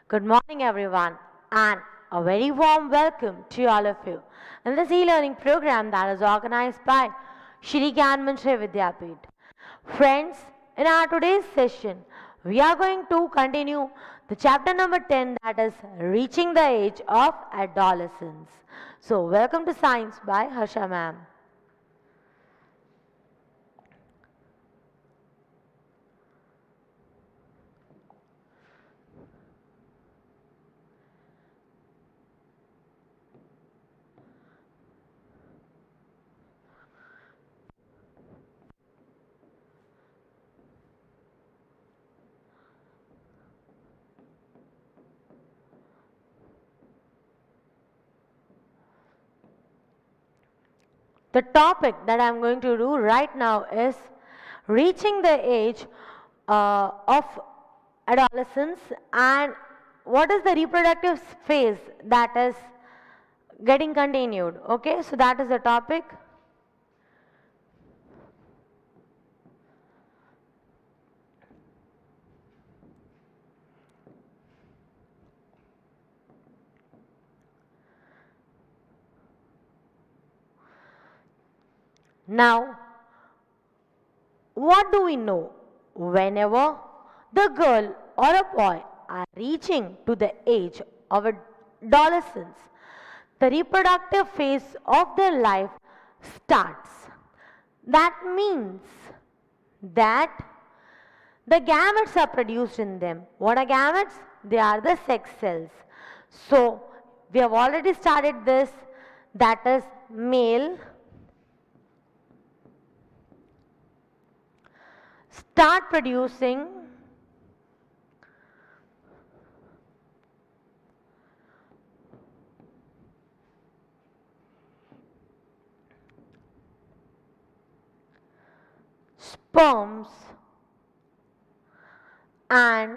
Good morning, everyone, and a very warm welcome to all of you in this e-learning program that is organized by Shri Gyan Manshri Vidyapith. Friends, in our today's session, we are going to continue the chapter number 10, that is Reaching the Age of Adolescence. So, welcome to Science by Harsha ma'am. The topic that I'm going to do right now is reaching the age of adolescence and what is the reproductive phase that is getting continued. Okay, so that is the topic. Now, what do we know? Whenever the girl or a boy are reaching to the age of adolescence, the reproductive phase of their life starts. That means that the gametes are produced in them. What are gametes? They are the sex cells. So, we have already started this, that is male start producing sperms and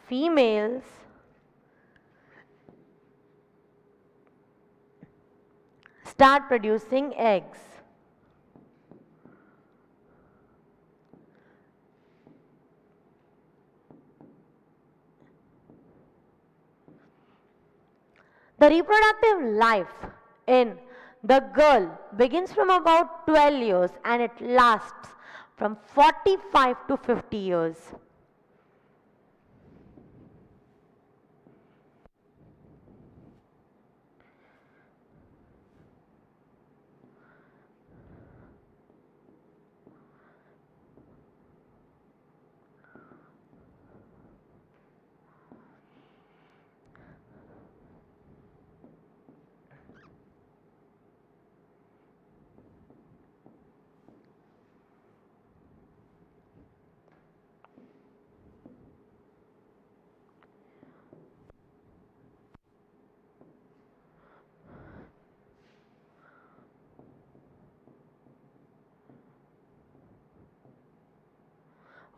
females start producing eggs. The reproductive life in the girl begins from about 12 years and it lasts from 45 to 50 years.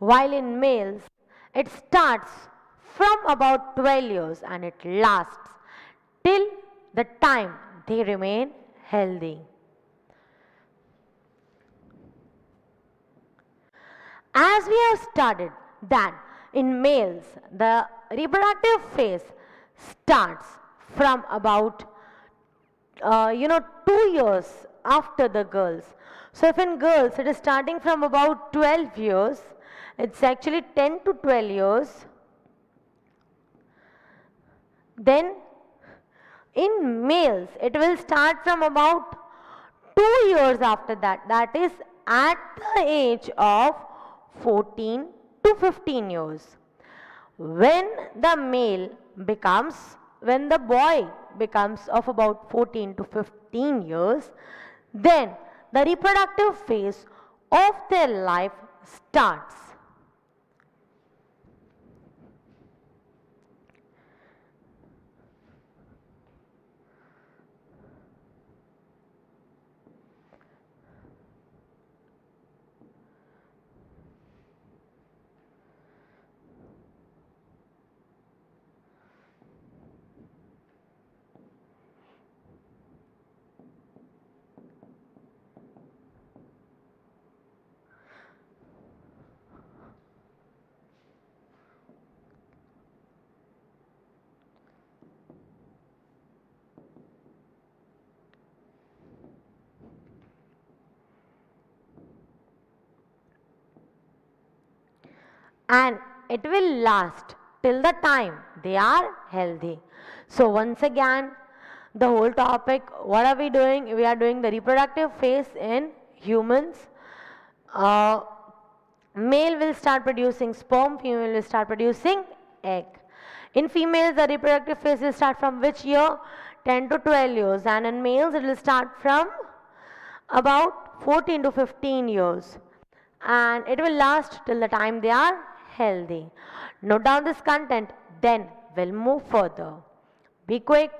While in males, it starts from about 12 years and it lasts till the time they remain healthy. As we have studied that in males, the reproductive phase starts from about 2 years after the girls. So if in girls it is starting from about 12 years, it's actually 10 to 12 years. Then in males it will start from about 2 years after that, that is at the age of 14 to 15 years. When the boy becomes of about 14 to 15 years, then the reproductive phase of their life starts. and it will last till the time they are healthy. So once again, the whole topic, what are we doing? We are doing the reproductive phase in humans. Uh, Male will start producing sperm, female will start producing egg. In females, the reproductive phase will start from which year? 10 to 12 years, and in males it will start from about 14 to 15 years, and it will last till the time they are healthy. Note down this content, then we'll move further. Be quick.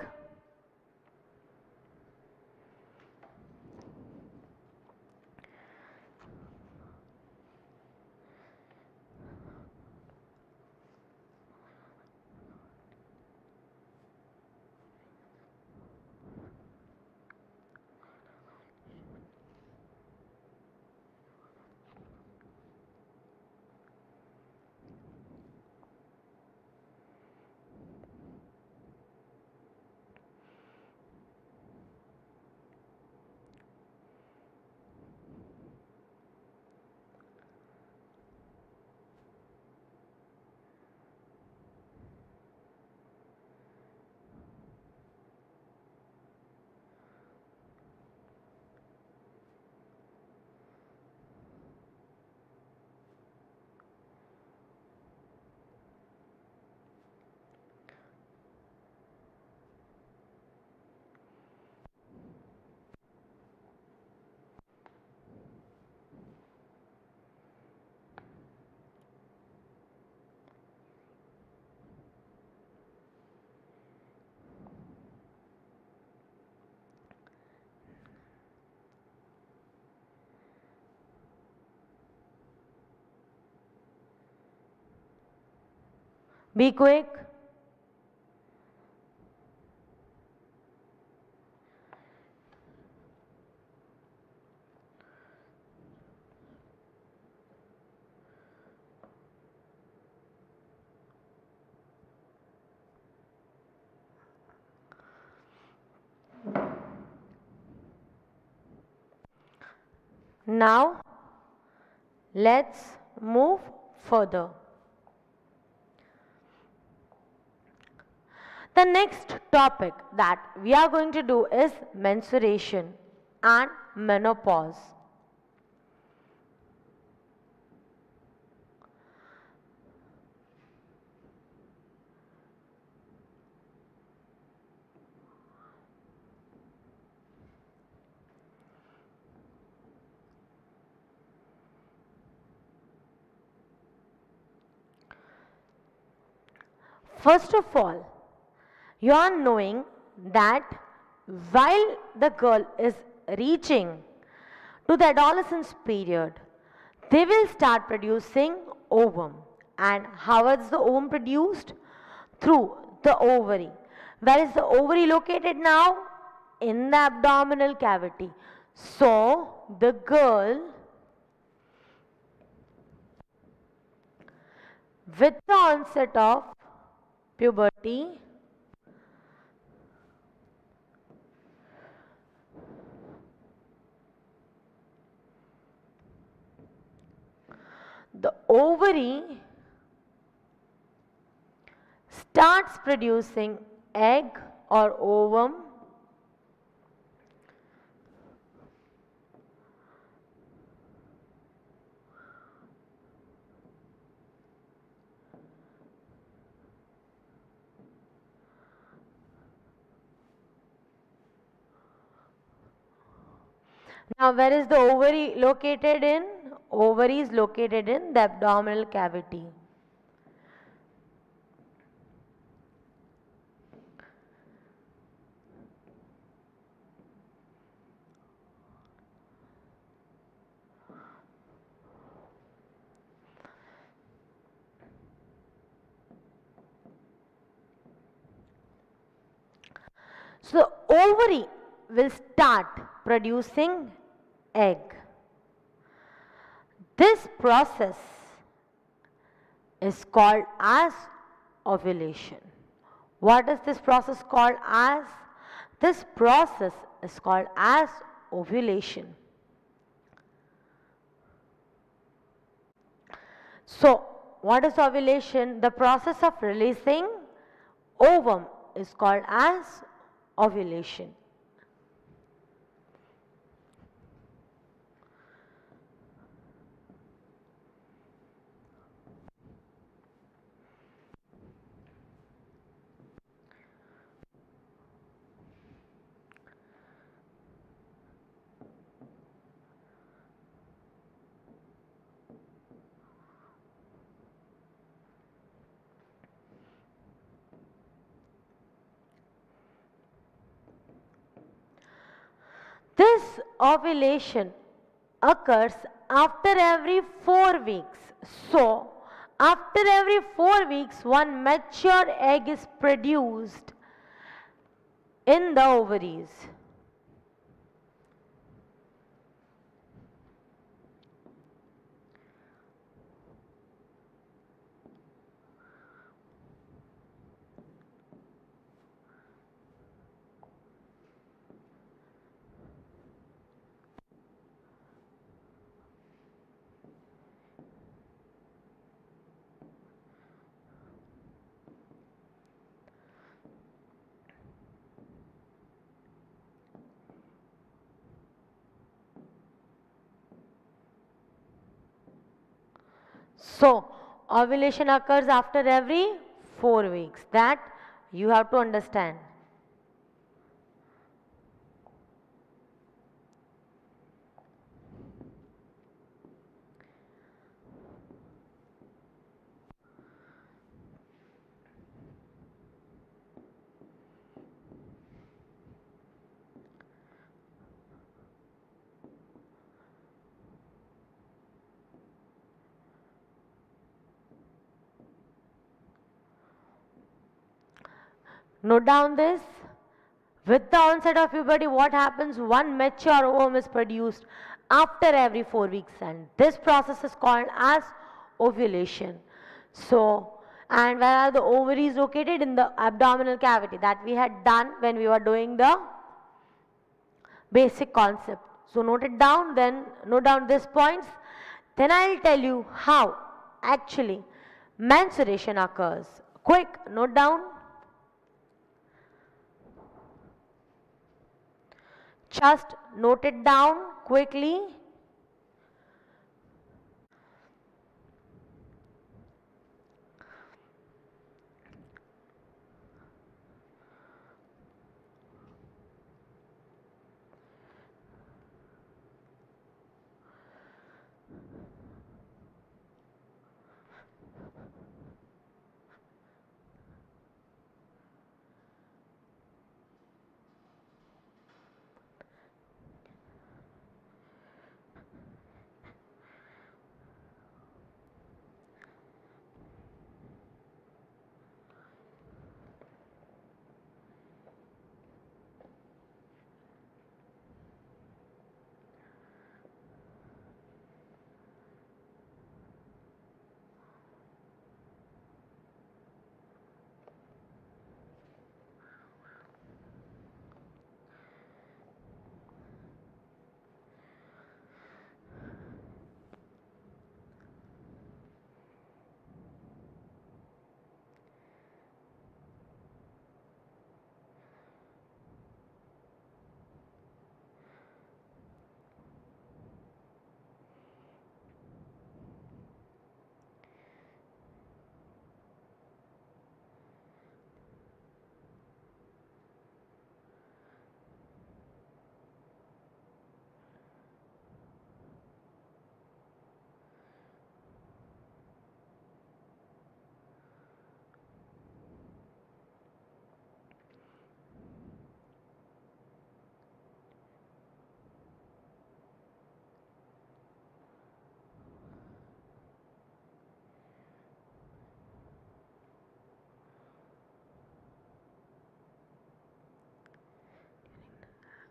Be quick. Now, let's move further. The next topic that we are going to do is menstruation and menopause. First of all, you are knowing that while the girl is reaching to the adolescence period, they will start producing ovum. And how is the ovum produced? Through the ovary. Where is the ovary located now? In the abdominal cavity. So, the girl with the onset of puberty the ovary starts producing egg or ovum. Now, where is the ovary located in? Ovary is located in the abdominal cavity. So, ovary will start producing egg. This process is called as ovulation. What is this process called as? This process is called as ovulation. So, what is ovulation? The process of releasing ovum is called as ovulation. This ovulation occurs after every 4 weeks. So, after every 4 weeks, one mature egg is produced in the ovaries. So, ovulation occurs after every 4 weeks. That you have to understand. Note down this. With the onset of puberty, what happens? One mature ovum is produced after every 4 weeks, and this process is called as ovulation. So, and where are the ovaries located? In the abdominal cavity, that we had done when we were doing the basic concept. So, note it down, then note down these points. Then I will tell you how actually menstruation occurs. Quick, note down. Just note it down quickly.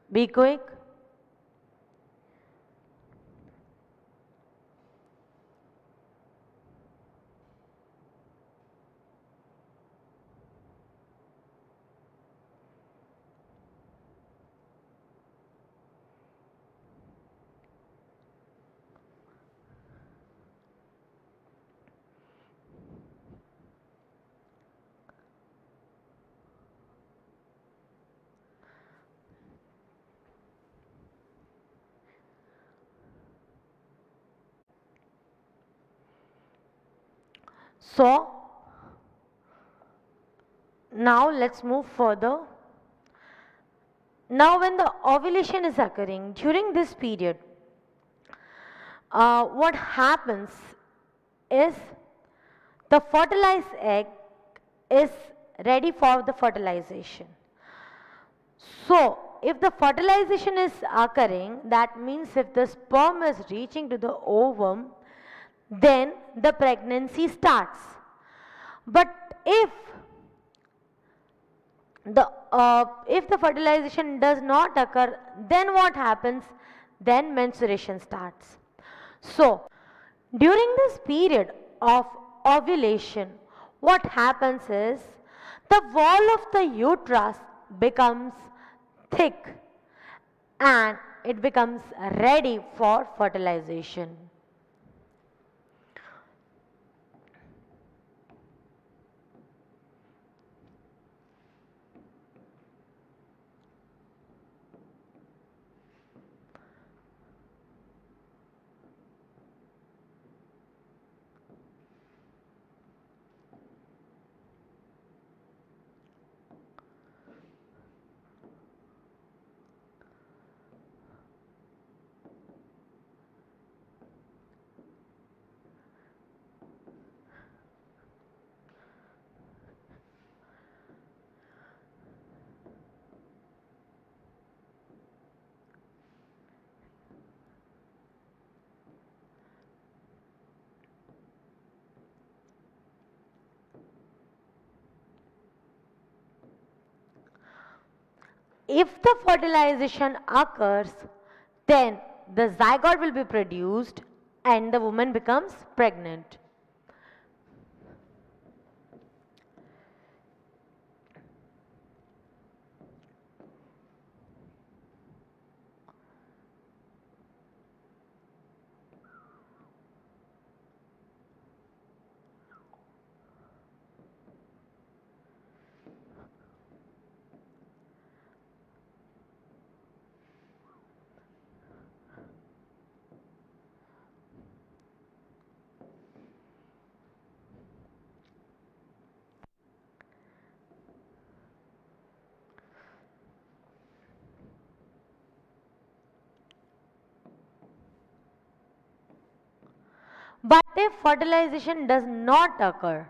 Be quick. So now let's move further. Now when the ovulation is occurring during this period, what happens is the fertilized egg is ready for the fertilization. So if the fertilization is occurring, that means if the sperm is reaching to the ovum, then the pregnancy starts. But if the fertilization does not occur, then what happens? Then menstruation starts. So during this period of ovulation, what happens is the wall of the uterus becomes thick and it becomes ready for fertilization. If the fertilization occurs, then the zygote will be produced and the woman becomes pregnant. But if fertilization does not occur,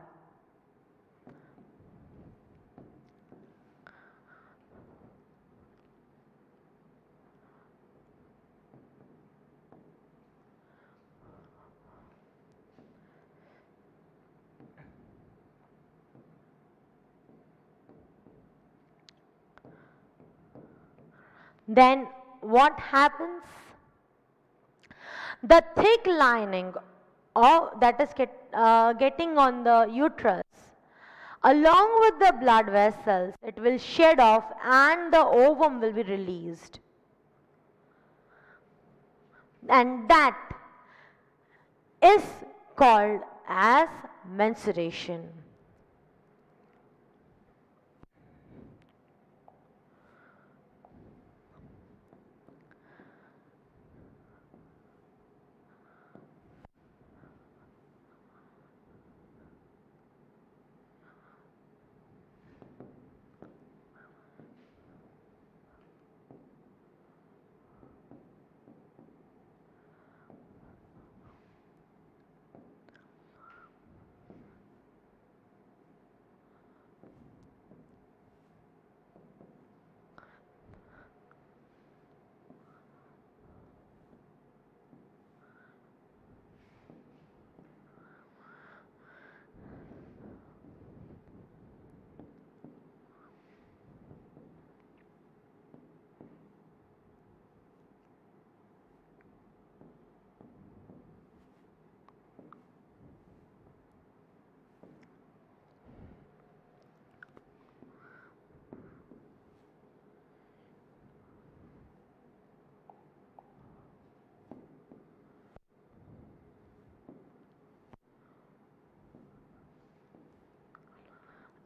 then what happens? The thick lining that is getting on the uterus, along with the blood vessels, it will shed off and the ovum will be released. And that is called as menstruation.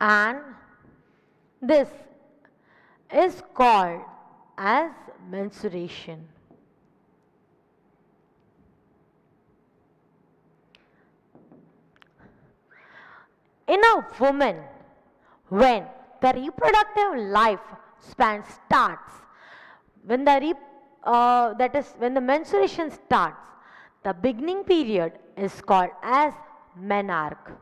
And this is called as menstruation. In a woman, when the reproductive life span starts, when the that is when the menstruation starts, the beginning period is called as menarche.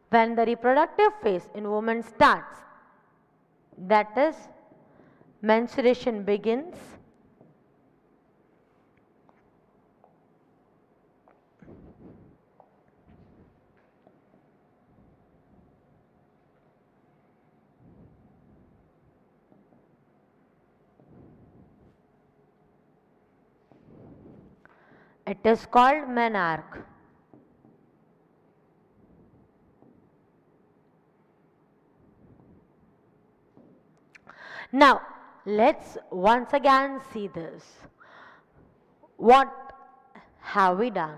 When the reproductive phase in woman starts, that is menstruation begins, it is called menarche. Now, let's once again see this. What have we done?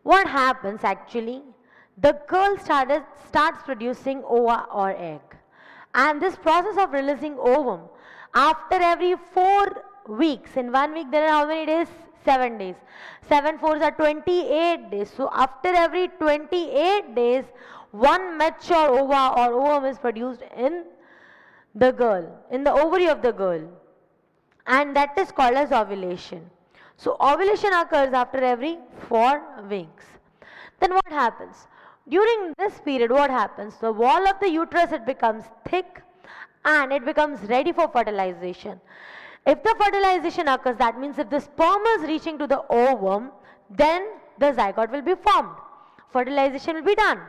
What happens actually? The girl starts producing ova or egg. And this process of releasing ovum, after every 4 weeks, in 1 week there are how many days? 7 days. 7 fours are 28 days. So after every 28 days, one mature ova or ovum is produced in the girl, in the ovary of the girl, and that is called as ovulation. So ovulation occurs after every 4 weeks. Then what happens? During this period, what happens? The wall of the uterus, it becomes thick and it becomes ready for fertilization. If the fertilization occurs, that means if the sperm is reaching to the ovum, then the zygote will be formed. Fertilization will be done.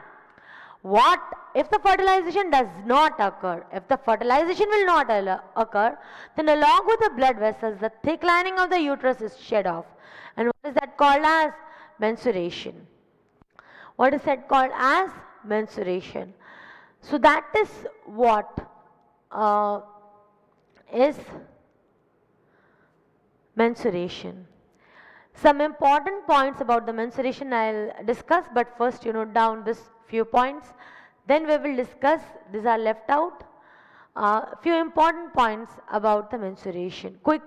What if the fertilization does not occur? If the fertilization will not occur, then along with the blood vessels, the thick lining of the uterus is shed off. And what is that called as? Menstruation. What is that called as? Menstruation. So that is what is menstruation. Some important points about the menstruation I'll discuss, but first you note down this few points. Then we will discuss, these are left out, few important points about the menstruation. Quick.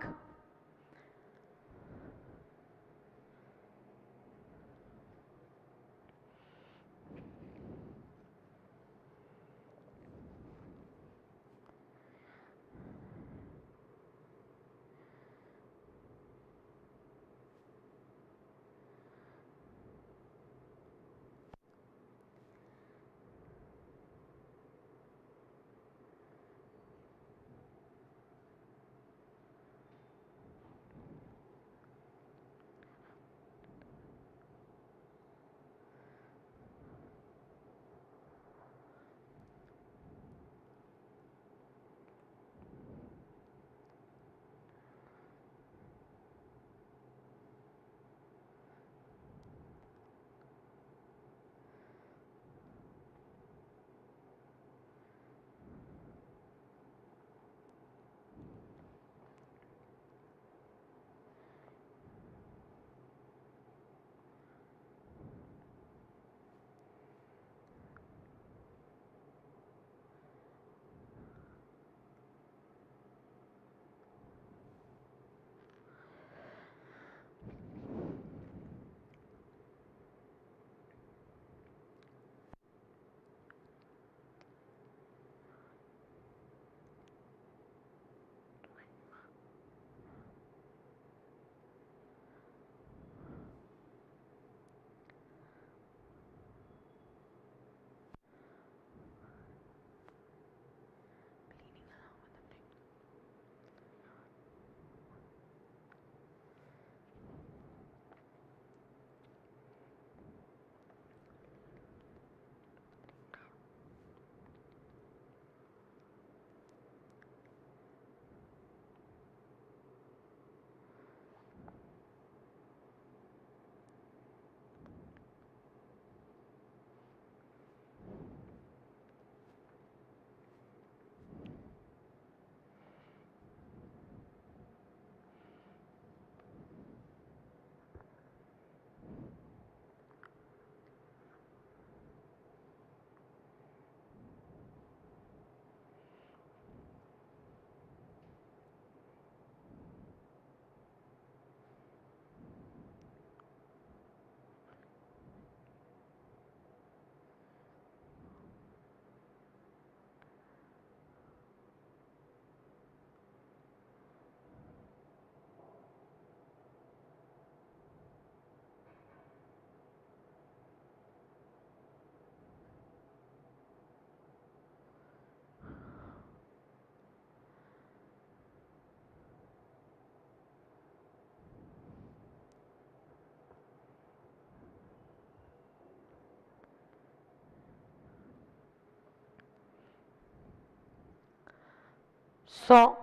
So,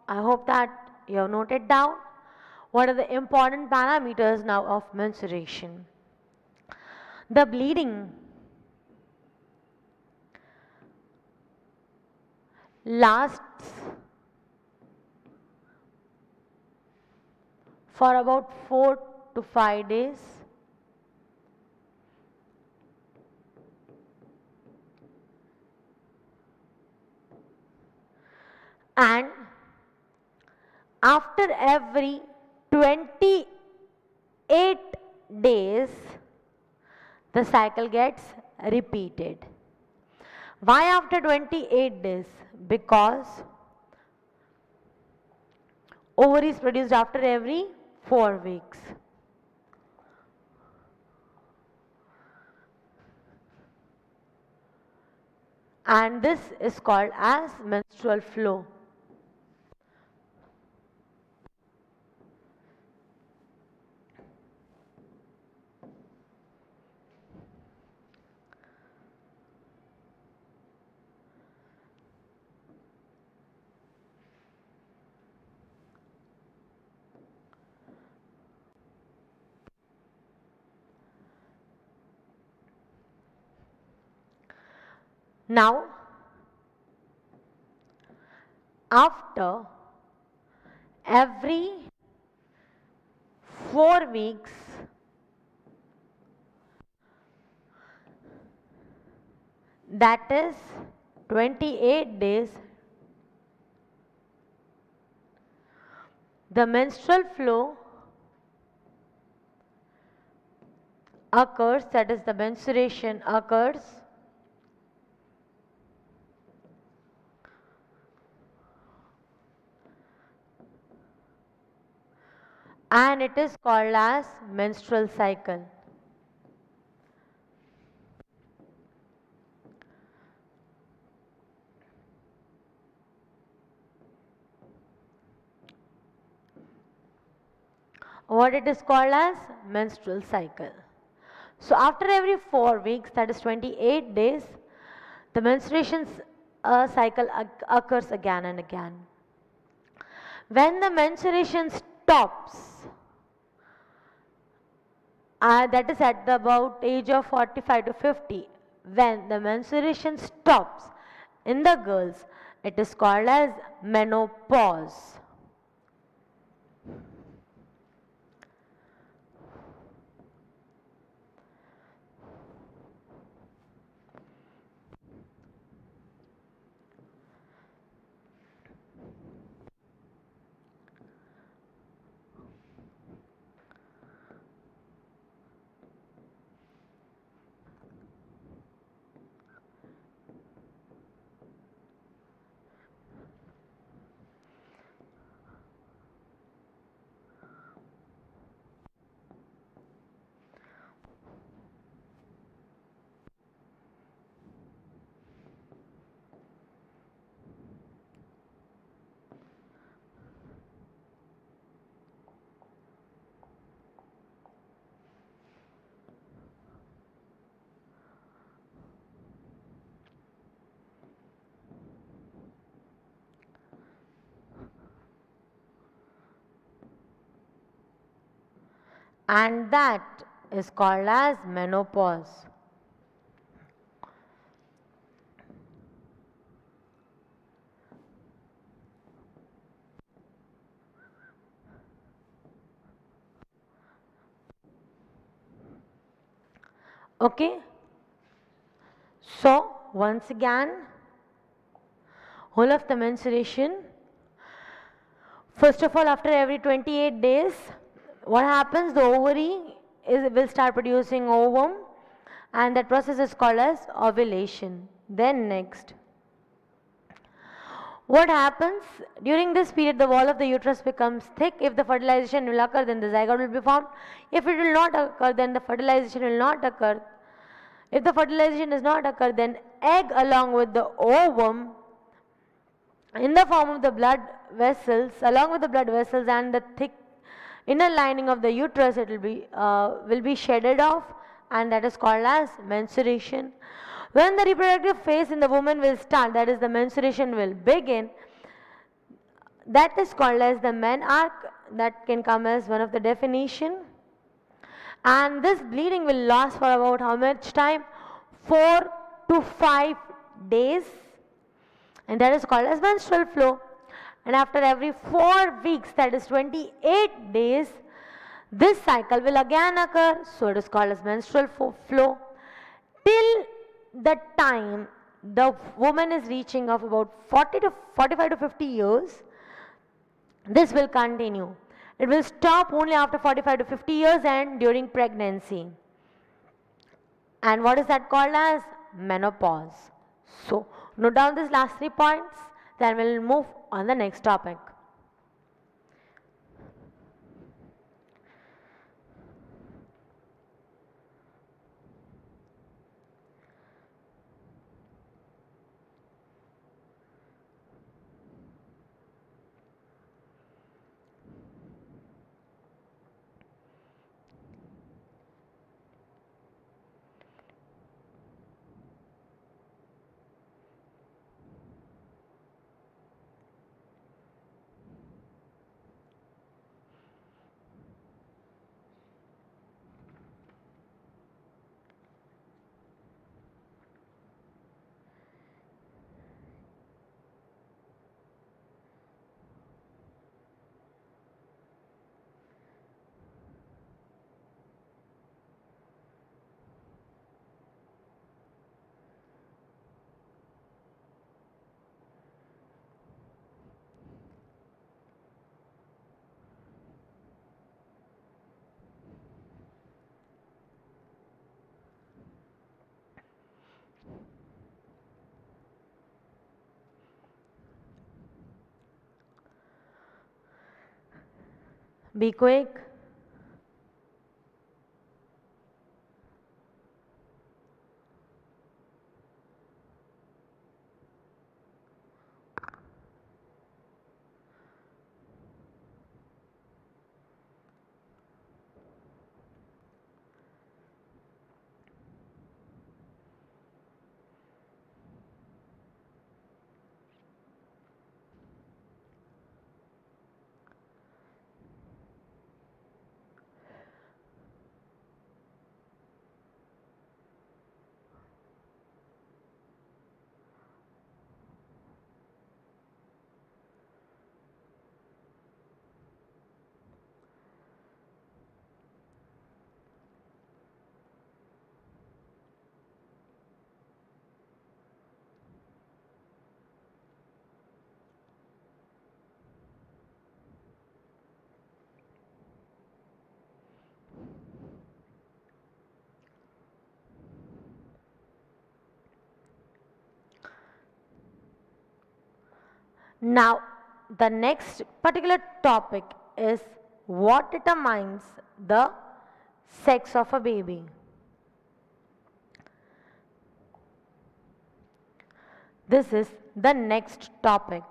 I hope that you have noted down what are the important parameters now of menstruation. The bleeding lasts for about 4 to 5 days. And after every 28 days, the cycle gets repeated. Why after 28 days? Because ovary is produced after every 4 weeks. And this is called as menstrual flow. Now, after every 4 weeks, that is 28 days, the menstrual flow occurs, that is the menstruation occurs, and it is called as menstrual cycle. What it is called as menstrual cycle. So after every 4 weeks, that is 28 days, the menstruation cycle occurs again and again. When the menstruation stops, that is at the about age of 45 to 50, when the menstruation stops in the girls, it is called as menopause. And that is called as menopause. Okay, so once again, whole of the menstruation, first of all, after every 28 days, what happens, the ovary will start producing ovum, and that process is called as ovulation. Then next, what happens during this period, the wall of the uterus becomes thick. If the fertilization will occur, then the zygote will be formed. If it will not occur, then the fertilization will not occur. If the fertilization does not occur, then egg along with the ovum in the form of the blood vessels, along with the blood vessels and the thick inner lining of the uterus, it will be shedded off, and that is called as menstruation. When the reproductive phase in the woman will start, that is the menstruation will begin, that is called as the menarche. That can come as one of the definition. And this bleeding will last for about how much time? 4 to 5 days, and that is called as menstrual flow. And after every 4 weeks, that is 28 days, this cycle will again occur, so it is called as menstrual flow till the time the woman is reaching of about 40 to 45 to 50 years. This will continue. It will stop only after 45 to 50 years and during pregnancy. And what is that called as? Menopause. So note down these last 3 points, then we'll move on the next topic. Be quick. Now, the next particular topic is what determines the sex of a baby. This is the next topic.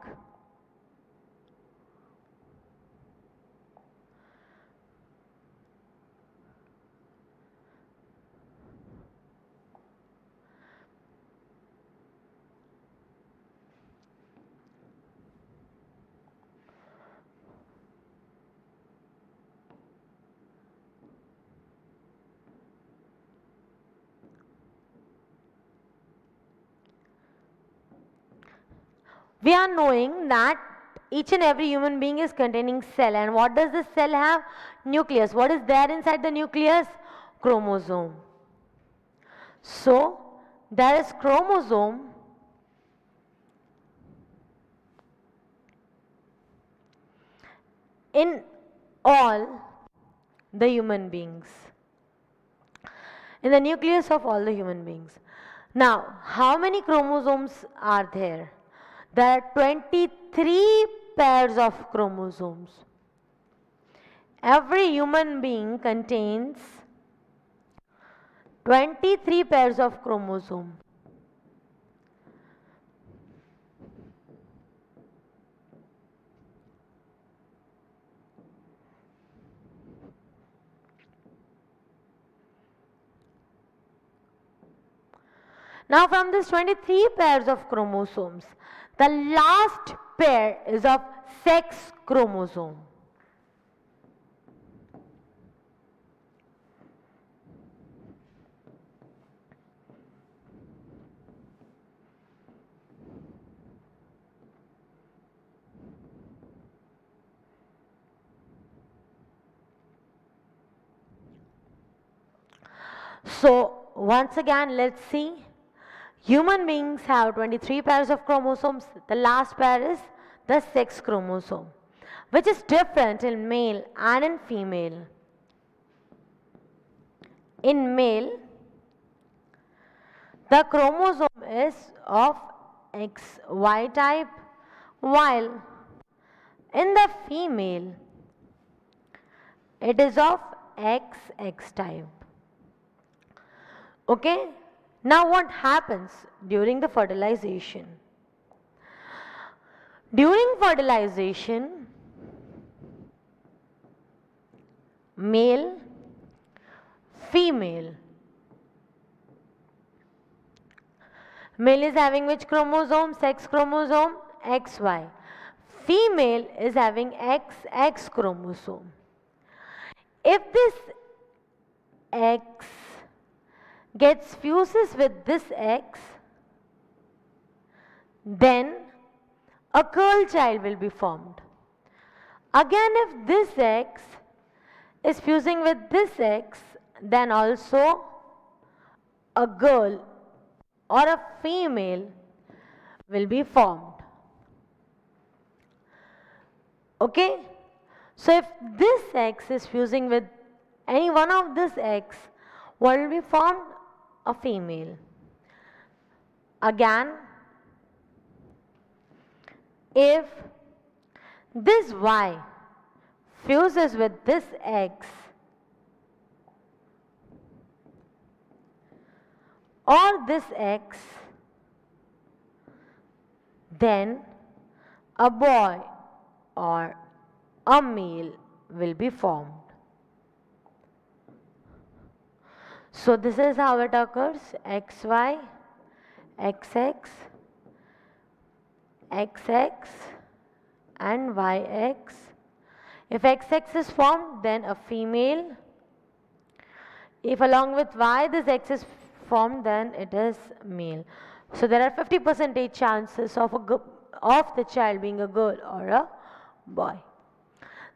We are knowing that each and every human being is containing cell, and what does the cell have? Nucleus. What is there inside the nucleus? Chromosome. So there is chromosome in all the human beings, in the nucleus of all the human beings. Now, how many chromosomes are there? There are 23 pairs of chromosomes. Every human being contains 23 pairs of chromosomes. Now, from this 23 pairs of chromosomes, the last pair is of sex chromosome. So once again, let's see. Human beings have 23 pairs of chromosomes. The last pair is the sex chromosome, which is different in male and in female. In male, the chromosome is of XY type, while in the female, it is of XX type. Okay, now what happens during the fertilization? During fertilization, male, female. Male is having which chromosome? Sex chromosome XY. Female is having XX chromosome. If this X gets fuses with this X, then a girl child will be formed. Again, if this X is fusing with this X, then also a girl or a female will be formed. Okay? So if this X is fusing with any one of this X, what will be formed? A female. Again, if this Y fuses with this X, or this X, then a boy or a male will be formed. So this is how it occurs: XY, XX, XX and YX. If XX is formed, then a female. If along with Y this X is formed, then it is male. So there are 50% chances of the child being a girl or a boy.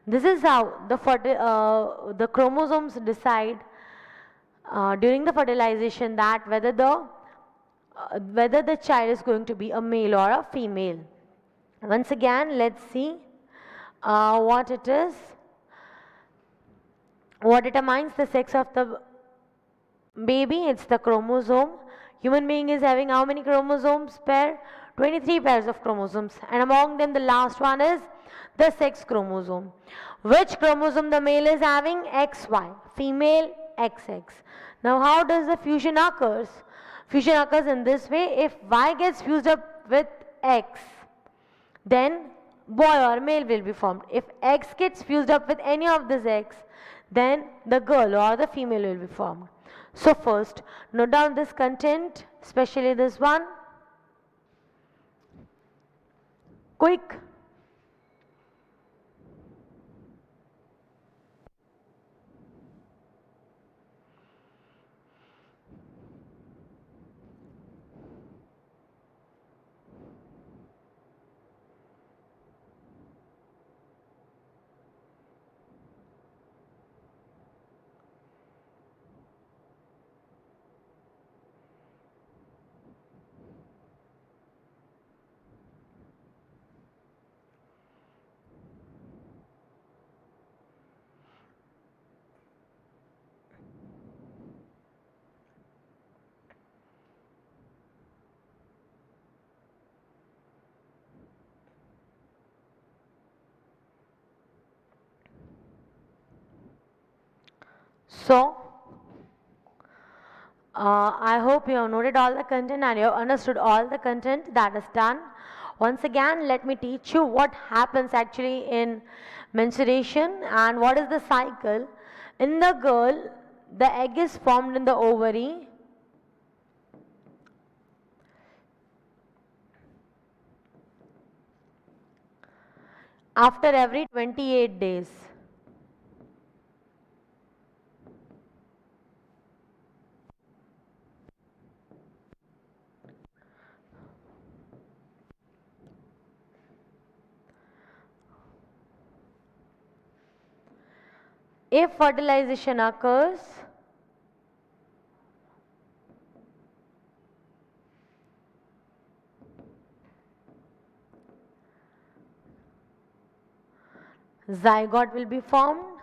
This is how the chromosomes decide during the fertilization that whether the child is going to be a male or a female. Once again, let's see what it is. What determines the sex of the baby? It's the chromosome. Human being is having how many chromosomes pair? 23 pairs of chromosomes, and among them the last one is the sex chromosome. Which chromosome the male is having? XY, female XX. Now how does the fusion occurs? Fusion occurs in this way: if Y gets fused up with X, then boy or male will be formed. If X gets fused up with any of this X, then the girl or the female will be formed. So first, note down this content, especially this one. Quick. So, I hope you have noted all the content and you have understood all the content that is done. Once again, let me teach you what happens actually in menstruation and what is the cycle. In the girl, the egg is formed in the ovary. after every 28 days. If fertilization occurs, zygote will be formed,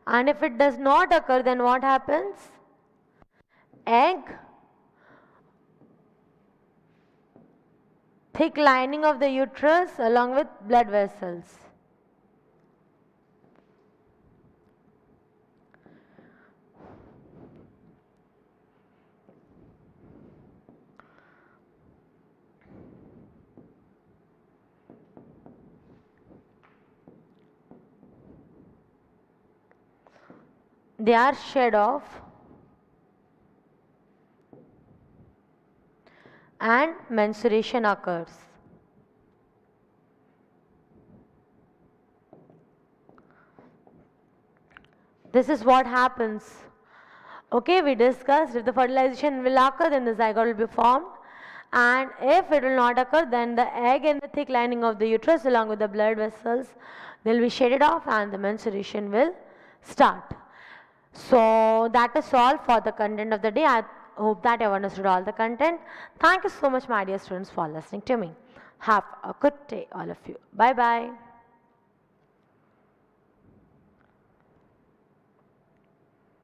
and if it does not occur, then what happens? Egg, thick lining of the uterus along with blood vessels. They are shed off and menstruation occurs. This is what happens. Okay, we discussed if the fertilization will occur, then the zygote will be formed, and if it will not occur, then the egg and the thick lining of the uterus along with the blood vessels will be shaded off and the menstruation will start. So that is all for the content of the day. I hope that you have understood all the content. Thank you so much, my dear students, for listening to me. Have a good day, all of you. Bye bye.